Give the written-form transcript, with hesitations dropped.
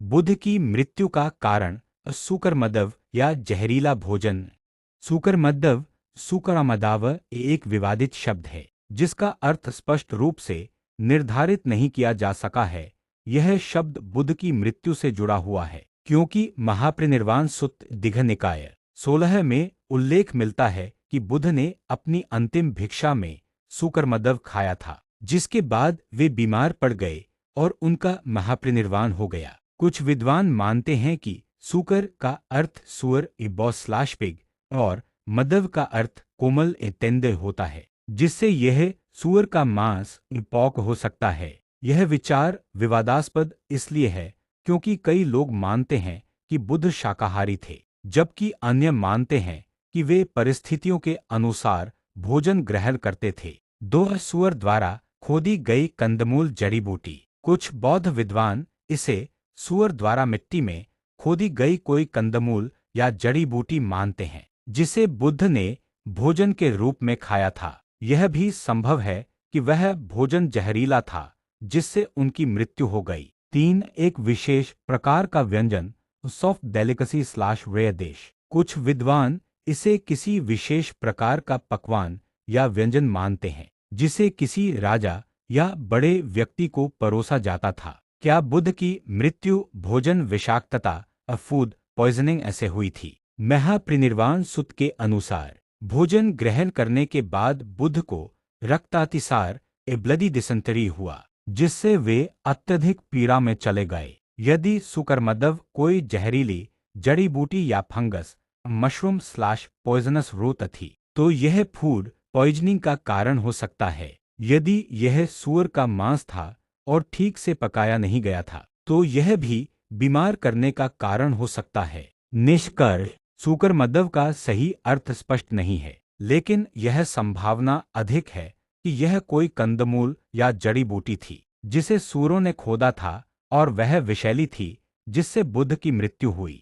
बुध की मृत्यु का कारण सूकरमदव या जहरीला भोजन। सूकरमदव सूकरामदाव एक विवादित शब्द है जिसका अर्थ स्पष्ट रूप से निर्धारित नहीं किया जा सका है। यह शब्द बुध की मृत्यु से जुड़ा हुआ है क्योंकि महापरिनिर्वाण सुत्त दीघ निकाय 16 में उल्लेख मिलता है कि बुध ने अपनी अंतिम भिक्षा में सूकरमदव खाया था, जिसके बाद वे बीमार पड़ गए और उनका महापरिनिर्वाण हो गया। कुछ विद्वान मानते हैं कि सूकर का अर्थ सुअर पिग और मदव का अर्थ कोमल तेंदे होता है, जिससे यह सुअर का मांस पॉक हो सकता है। यह विचार विवादास्पद इसलिए है क्योंकि कई लोग मानते हैं कि बुध शाकाहारी थे, जबकि अन्य मानते हैं कि वे परिस्थितियों के अनुसार भोजन ग्रहण करते थे। दो सुअर द्वारा खोदी गई कंदमूल जड़ी बूटी। कुछ बौद्ध विद्वान इसे सुअर द्वारा मिट्टी में खोदी गई कोई कंदमूल या जड़ी बूटी मानते हैं, जिसे बुद्ध ने भोजन के रूप में खाया था। यह भी संभव है कि वह भोजन जहरीला था जिससे उनकी मृत्यु हो गई। 3 एक विशेष प्रकार का व्यंजन soft delicacy slash rare dish. कुछ विद्वान इसे किसी विशेष प्रकार का पकवान या व्यंजन मानते हैं जिसे किसी राजा या बड़े व्यक्ति को परोसा जाता था। क्या बुध की मृत्यु भोजन विषाक्तता फूड पॉइजनिंग ऐसे हुई थी? महापरिनिर्वाण सुत्त के अनुसार भोजन ग्रहण करने के बाद बुध को रक्तातिसार ब्लडी डिसेंटरी हुआ, जिससे वे अत्यधिक पीड़ा में चले गए। यदि सूकरमदव कोई जहरीली जड़ी बूटी या fungus mushroom slash poisonous root थी, तो यह फूड पॉइजनिंग का कारण हो सकता है। यदि यह सूअर का मांस था और ठीक से पकाया नहीं गया था, तो यह भी बीमार करने का कारण हो सकता है। निष्कर्ष, सूकरमदव का सही अर्थ स्पष्ट नहीं है, लेकिन यह संभावना अधिक है कि यह कोई कंदमूल या जड़ी बूटी थी जिसे सूरों ने खोदा था और वह विषैली थी जिससे बुध की मृत्यु हुई।